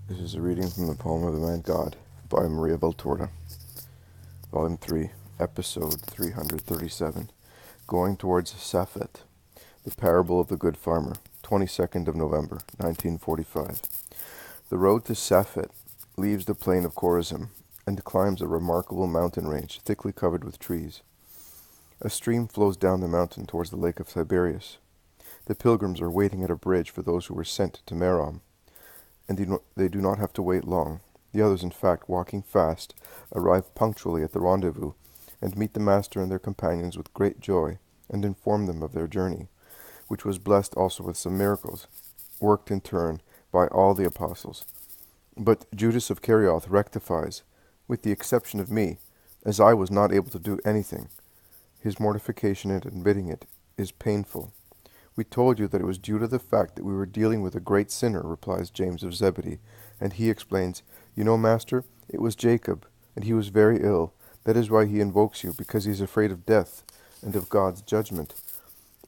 This is a reading from the poem of the Man God by Maria Valtorta, Volume 3, Episode 337, Going Towards Saphet, The Parable of the Good Farmer, 22nd of November, 1945. The road to Saphet leaves the plain of Chorazim and climbs a remarkable mountain range thickly covered with trees. A stream flows down the mountain towards the lake of Tiberias. The pilgrims are waiting at a bridge for those who were sent to Merom, and they do not have to wait long. The others, in fact, walking fast, arrive punctually at the rendezvous, and meet the Master and their companions with great joy, and inform them of their journey, which was blessed also with some miracles, worked in turn by all the apostles. But Judas Iscariot rectifies, with the exception of me, as I was not able to do anything. His mortification in admitting it is painful. We told you that it was due to the fact that we were dealing with a great sinner, replies James of Zebedee, and he explains, You know, Master, it was Jacob, and he was very ill. That is why he invokes you, because he is afraid of death and of God's judgment.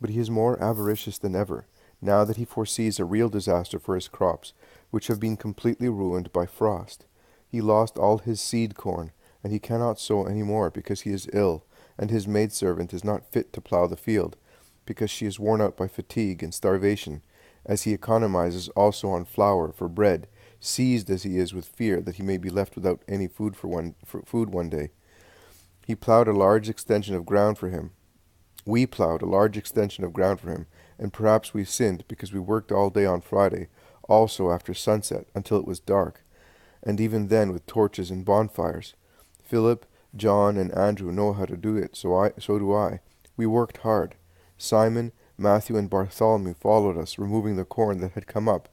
But he is more avaricious than ever, now that he foresees a real disaster for his crops, which have been completely ruined by frost. He lost all his seed corn, and he cannot sow any more, because he is ill, and his maidservant is not fit to plough the field, because she is worn out by fatigue and starvation, as he economizes also on flour for bread, seized as he is with fear that he may be left without any food food one day. He plowed a large extension of ground for him. We plowed a large extension of ground for him, and perhaps we sinned because we worked all day on Friday, also after sunset, until it was dark, and even then with torches and bonfires. Philip, John, and Andrew know how to do it, so do I. We worked hard. Simon, Matthew, and Bartholomew followed us, removing the corn that had come up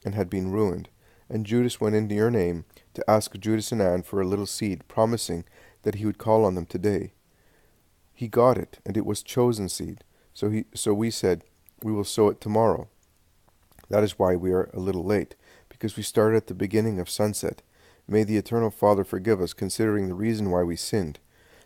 and had been ruined. And Judas went in your name to ask Judas and Anne for a little seed, promising that he would call on them today. He got it, and it was chosen seed. So we said, We will sow it tomorrow. That is why we are a little late, because we started at the beginning of sunset. May the Eternal Father forgive us, considering the reason why we sinned.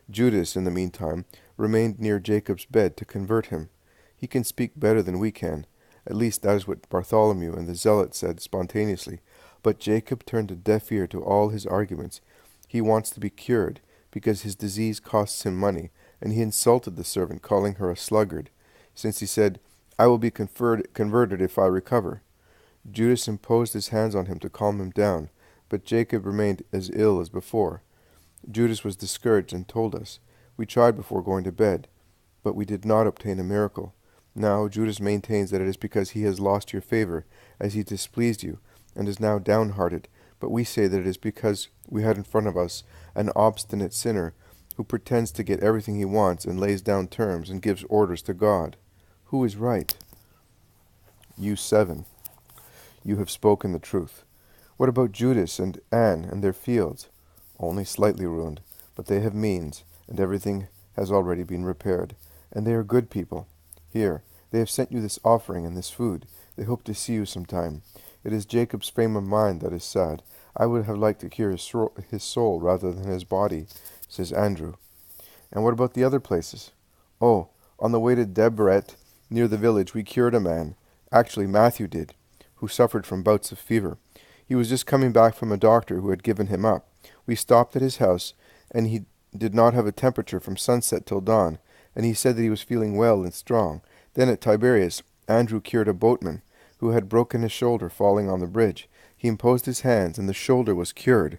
Judas, in the meantime, remained near Jacob's bed to convert him. He can speak better than we can. At least that is what Bartholomew and the zealot said spontaneously. But Jacob turned a deaf ear to all his arguments. He wants to be cured, because his disease costs him money, and he insulted the servant, calling her a sluggard, since he said, I will be converted if I recover. Judas imposed his hands on him to calm him down, but Jacob remained as ill as before. Judas was discouraged and told us, We tried before going to bed, but we did not obtain a miracle. Now Judas maintains that it is because he has lost your favor, as he displeased you, and is now downhearted, but we say that it is because we had in front of us an obstinate sinner, who pretends to get everything he wants and lays down terms and gives orders to God. Who is right? You 7. You have spoken the truth. What about Judas and Anne and their fields? Only slightly ruined, but they have means, and everything has already been repaired, and they are good people. Here, they have sent you this offering and this food. They hope to see you sometime. It is Jacob's frame of mind that is sad. I would have liked to cure his soul rather than his body, says Andrew. And what about the other places? Oh, on the way to Debrett, near the village, we cured a man. Actually, Matthew did, who suffered from bouts of fever. He was just coming back from a doctor who had given him up. We stopped at his house, and he did not have a temperature from sunset till dawn, and he said that he was feeling well and strong. Then at Tiberias, Andrew cured a boatman, who had broken his shoulder falling on the bridge. He imposed his hands, and the shoulder was cured.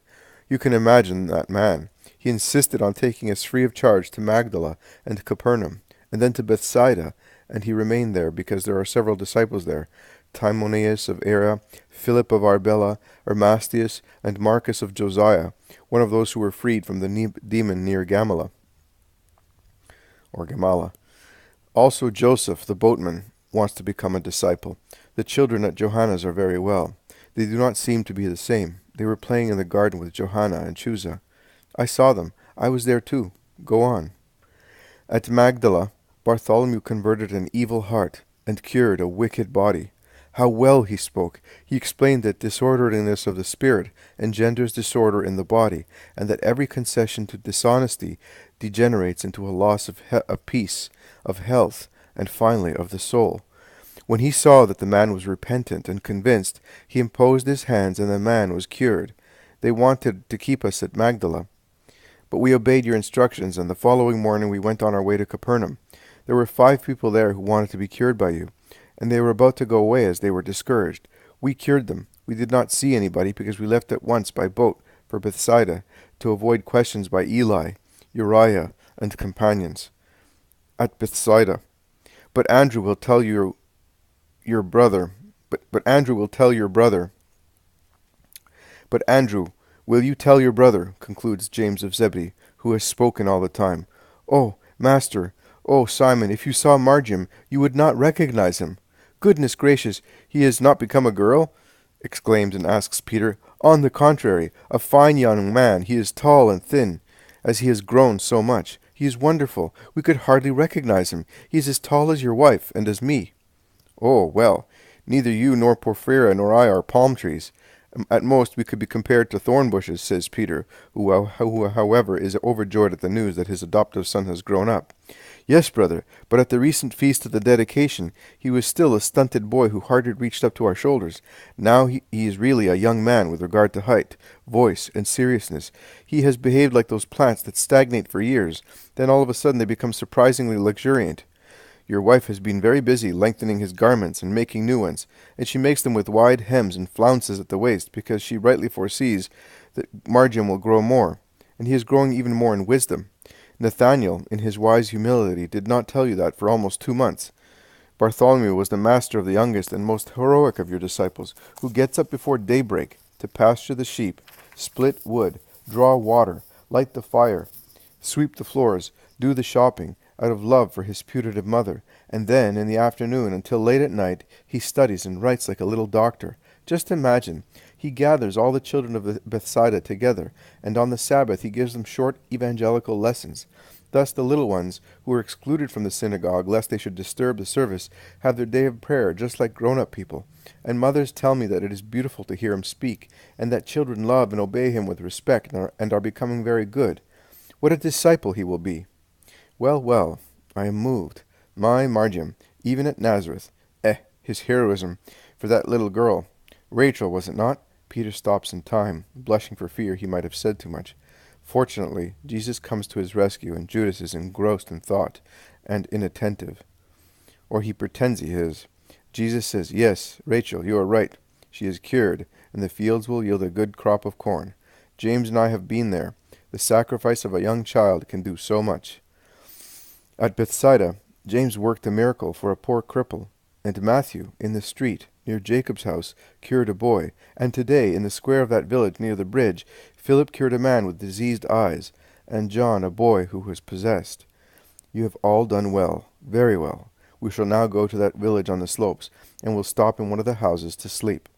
You can imagine that man. He insisted on taking us free of charge to Magdala and to Capernaum, and then to Bethsaida, and he remained there because there are several disciples there, Timoneus of Era, Philip of Arbela, Ermastius, and Marcus of Josiah, one of those who were freed from the demon near Gamala. Also Joseph, the boatman, wants to become a disciple. The children at Johanna's are very well. They do not seem to be the same. They were playing in the garden with Johanna and Chusa. I saw them. I was there too. Go on. At Magdala, Bartholomew converted an evil heart and cured a wicked body. How well he spoke! He explained that disorderliness of the spirit engenders disorder in the body, and that every concession to dishonesty degenerates into a loss of peace, of health, and finally of the soul. When he saw that the man was repentant and convinced, he imposed his hands, and the man was cured. They wanted to keep us at Magdala, but we obeyed your instructions, and the following morning we went on our way to Capernaum. There were 5 people there who wanted to be cured by you, and they were about to go away as they were discouraged. We cured them. We did not see anybody because we left at once by boat for Bethsaida to avoid questions by Eli, Uriah, and companions at Bethsaida. But Andrew will tell your brother. But Andrew will tell your brother. But Andrew, will you tell your brother? Concludes James of Zebedee, who has spoken all the time. Oh, Master! Oh, Simon! If you saw Margim, you would not recognize him. Goodness gracious! He has not become a girl? Exclaims and asks Peter. On the contrary, a fine young man. He is tall and thin, as he has grown so much. He is wonderful. We could hardly recognize him. He is as tall as your wife and as me. Oh, well, neither you nor Porphyra nor I are palm trees. At most we could be compared to thorn bushes, says Peter, who however is overjoyed at the news that his adoptive son has grown up. Yes, brother, but at the recent feast of the dedication he was still a stunted boy who hardly reached up to our shoulders. Now he is really a young man with regard to height, voice, and seriousness. He has behaved like those plants that stagnate for years, then all of a sudden they become surprisingly luxuriant. Your wife has been very busy lengthening his garments and making new ones, and she makes them with wide hems and flounces at the waist, because she rightly foresees that Margim will grow more, and he is growing even more in wisdom. Nathanael, in his wise humility, did not tell you that for almost 2 months. Bartholomew was the master of the youngest and most heroic of your disciples, who gets up before daybreak to pasture the sheep, split wood, draw water, light the fire, sweep the floors, do the shopping, out of love for his putative mother, and then, in the afternoon, until late at night, he studies and writes like a little doctor. Just imagine, he gathers all the children of Bethsaida together, and on the Sabbath he gives them short evangelical lessons. Thus the little ones, who are excluded from the synagogue lest they should disturb the service, have their day of prayer just like grown-up people. And mothers tell me that it is beautiful to hear him speak, and that children love and obey him with respect and are becoming very good. What a disciple he will be! Well, well, I am moved. My Margim, even at Nazareth. His heroism for that little girl. Rachel, was it not? Peter stops in time, blushing for fear he might have said too much. Fortunately, Jesus comes to his rescue, and Judas is engrossed in thought and inattentive. Or he pretends he is. Jesus says, Yes, Rachel, you are right. She is cured, and the fields will yield a good crop of corn. James and I have been there. The sacrifice of a young child can do so much. At Bethsaida, James worked a miracle for a poor cripple, and Matthew, in the street, near Jacob's house, cured a boy, and today, in the square of that village near the bridge, Philip cured a man with diseased eyes, and John a boy who was possessed. You have all done well, very well. We shall now go to that village on the slopes, and will stop in one of the houses to sleep.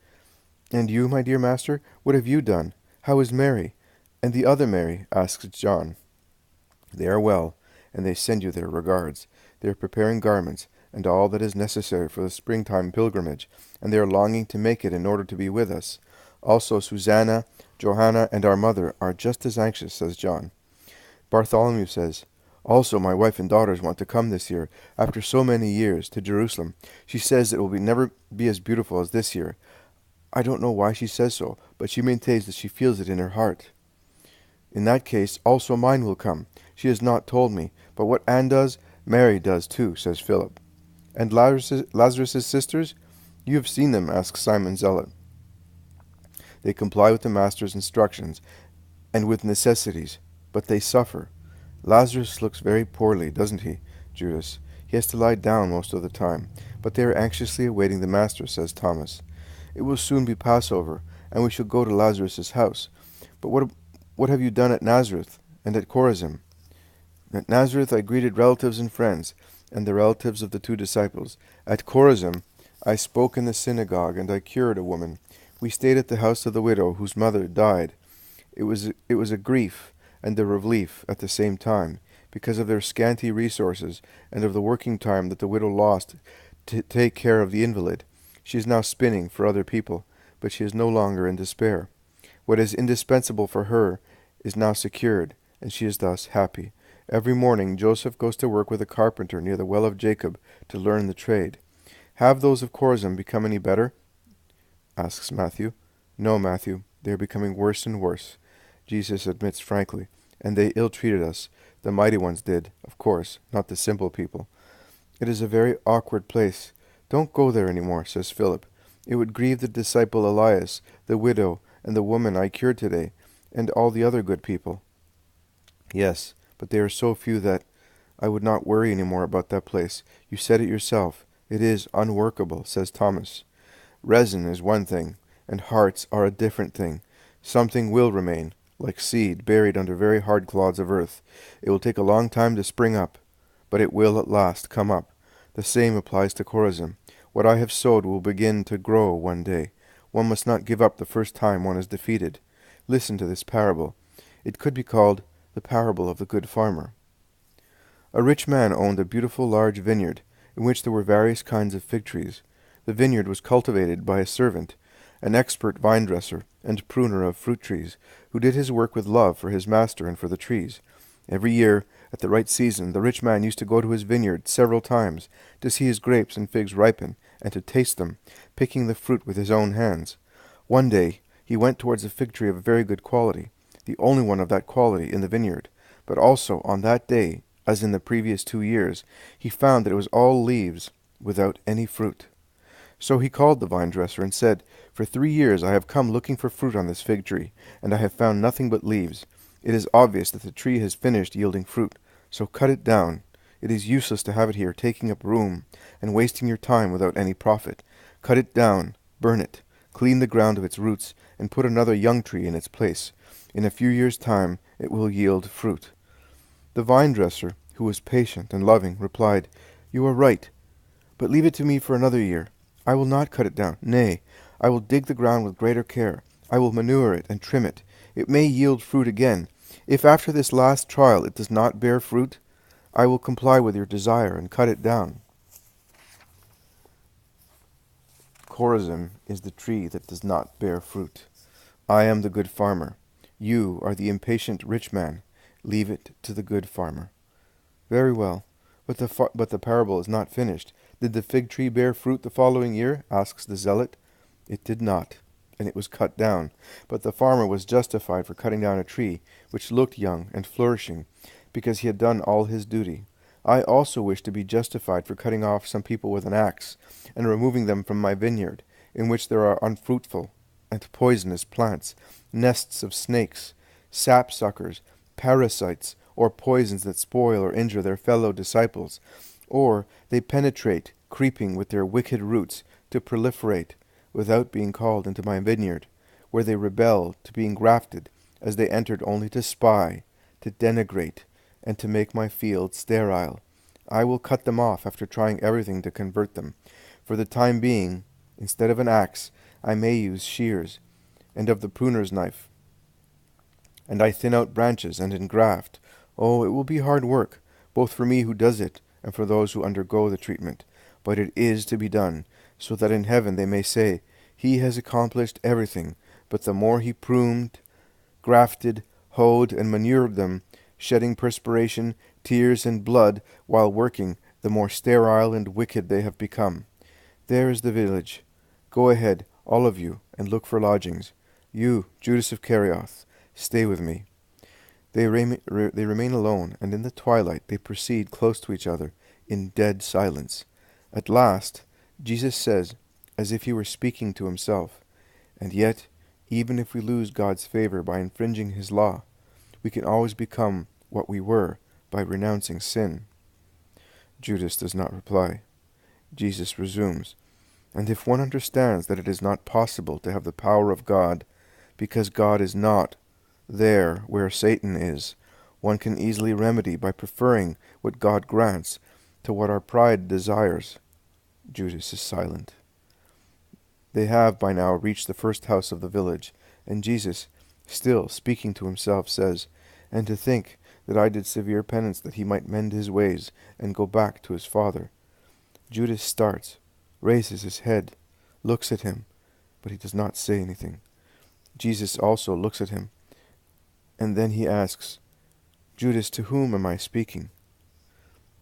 And you, my dear master, what have you done? How is Mary? And the other Mary? Asks John. They are well, and they send you their regards. They are preparing garments, and all that is necessary for the springtime pilgrimage, and they are longing to make it in order to be with us. Also Susanna, Johanna, and our mother are just as anxious, says John. Bartholomew says, Also my wife and daughters want to come this year, after so many years, to Jerusalem. She says it will never be as beautiful as this year. I don't know why she says so, but she maintains that she feels it in her heart. In that case, also mine will come. She has not told me, but what Anne does, Mary does too, says Philip. And Lazarus' sisters? You have seen them, asks Simon Zealot. They comply with the master's instructions, and with necessities, but they suffer. Lazarus looks very poorly, doesn't he, Judas? He has to lie down most of the time, but they are anxiously awaiting the master, says Thomas. It will soon be Passover, and we shall go to Lazarus' house. But what have you done at Nazareth and at Chorazim? At Nazareth I greeted relatives and friends, and the relatives of the 2 disciples. At Chorazim I spoke in the synagogue, and I cured a woman. We stayed at the house of the widow whose mother died. It was a grief and a relief at the same time, because of their scanty resources and of the working time that the widow lost to take care of the invalid. She is now spinning for other people, but she is no longer in despair. What is indispensable for her is now secured, and she is thus happy. Every morning Joseph goes to work with a carpenter near the well of Jacob to learn the trade. Have those of Chorazin become any better? Asks Matthew. No, Matthew, they are becoming worse and worse, Jesus admits frankly, and they ill-treated us. The mighty ones did, of course, not the simple people. It is a very awkward place. Don't go there any more, says Philip. It would grieve the disciple Elias, the widow, and the woman I cured today, and all the other good people. Yes, but they are so few that I would not worry any more about that place. You said it yourself. It is unworkable, says Thomas. Resin is one thing, and hearts are a different thing. Something will remain, like seed buried under very hard clods of earth. It will take a long time to spring up, but it will at last come up. The same applies to Chorazin. What I have sowed will begin to grow one day. One must not give up the first time one is defeated. Listen to this parable. It could be called the parable of the good farmer. A rich man owned a beautiful large vineyard, in which there were various kinds of fig trees. The vineyard was cultivated by a servant, an expert vine dresser and pruner of fruit trees, who did his work with love for his master and for the trees. Every year, at the right season, the rich man used to go to his vineyard several times to see his grapes and figs ripen and to taste them, picking the fruit with his own hands. One day he went towards a fig tree of very good quality, the only one of that quality in the vineyard. But also on that day, as in the previous 2 years, he found that it was all leaves, without any fruit. So he called the vine dresser and said, For 3 years I have come looking for fruit on this fig tree, and I have found nothing but leaves. It is obvious that the tree has finished yielding fruit, so cut it down. It is useless to have it here taking up room and wasting your time without any profit. Cut it down, burn it, clean the ground of its roots, and put another young tree in its place. In a few years' time it will yield fruit. The vine dresser, who was patient and loving, replied, You are right, but leave it to me for another year. I will not cut it down. Nay, I will dig the ground with greater care. I will manure it and trim it. It may yield fruit again. If after this last trial it does not bear fruit, I will comply with your desire and cut it down. Chorazin is the tree that does not bear fruit. I am the good farmer. You are the impatient rich man. Leave it to the good farmer. Very well, but the parable is not finished. Did the fig tree bear fruit the following year? Asks the zealot. It did not, and it was cut down. But the farmer was justified for cutting down a tree which looked young and flourishing, because he had done all his duty. I also wish to be justified for cutting off some people with an axe, and removing them from my vineyard, in which there are unfruitful and poisonous plants, nests of snakes, sapsuckers, parasites, or poisons that spoil or injure their fellow disciples, or they penetrate, creeping with their wicked roots, to proliferate, without being called into my vineyard, where they rebel to being grafted, as they entered only to spy, to denigrate, and to make my field sterile. I will cut them off after trying everything to convert them. For the time being, instead of an axe, I may use shears, and of the pruner's knife. And I thin out branches and engraft. Oh, it will be hard work, both for me who does it, and for those who undergo the treatment. But it is to be done, so that in heaven they may say, He has accomplished everything. But the more he pruned, grafted, hoed, and manured them, shedding perspiration, tears, and blood while working, the more sterile and wicked they have become. There is the village. Go ahead, all of you, and look for lodgings. You, Judas Iscariot, stay with me. They remain alone, and in the twilight they proceed close to each other, in dead silence. At last, Jesus says, as if he were speaking to himself, And yet, even if we lose God's favor by infringing his law, we can always become what we were by renouncing sin. Judas does not reply. Jesus resumes, And if one understands that it is not possible to have the power of God, because God is not there where Satan is, one can easily remedy by preferring what God grants to what our pride desires. Judas is silent. They have by now reached the first house of the village, and Jesus, still speaking to himself, says, And to think that I did severe penance that he might mend his ways and go back to his father. Judas starts, raises his head, looks at him, but he does not say anything. Jesus also looks at him, and then he asks, Judas, to whom am I speaking?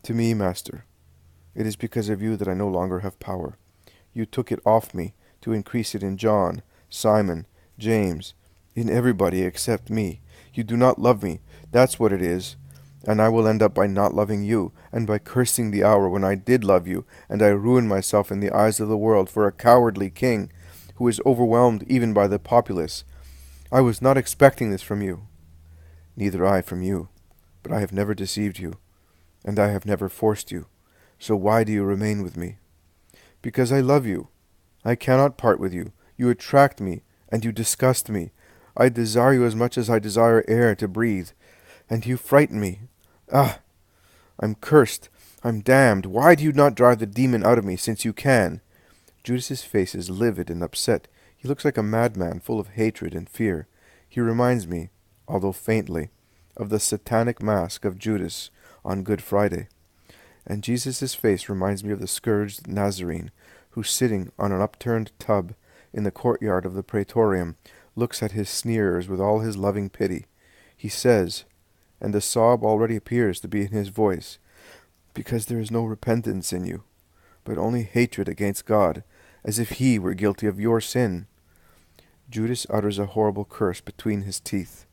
To me, Master. It is because of you that I no longer have power. You took it off me to increase it in John, Simon, James, in everybody except me. You do not love me. That's what it is. And I will end up by not loving you, and by cursing the hour when I did love you, and I ruin myself in the eyes of the world for a cowardly king, who is overwhelmed even by the populace. I was not expecting this from you. Neither I from you. But I have never deceived you, and I have never forced you. So why do you remain with me? Because I love you. I cannot part with you. You attract me, and you disgust me. I desire you as much as I desire air to breathe, and you frighten me. Ah! I'm cursed. I'm damned. Why do you not drive the demon out of me, since you can? Judas's face is livid and upset. He looks like a madman, full of hatred and fear. He reminds me, although faintly, of the satanic mask of Judas on Good Friday. And Jesus' face reminds me of the scourged Nazarene, who, sitting on an upturned tub in the courtyard of the praetorium, looks at his sneerers with all his loving pity. He says, and the sob already appears to be in his voice, because there is no repentance in you, but only hatred against God, as if he were guilty of your sin. Judas utters a horrible curse between his teeth.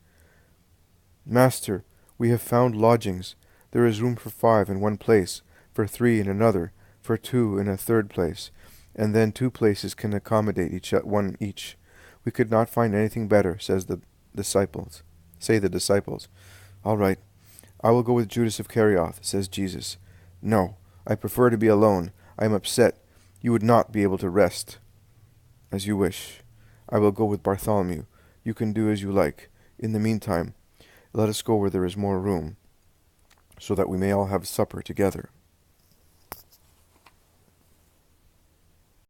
Master, we have found lodgings. There is room for 5 in one place, for 3 in another, for 2 in a third place, and then 2 places can accommodate one each. We could not find anything better, say the disciples. All right, I will go with Judas Iscariot, says Jesus. No, I prefer to be alone. I am upset. You would not be able to rest. As you wish. I will go with Bartholomew. You can do as you like. In the meantime, let us go where there is more room, so that we may all have supper together.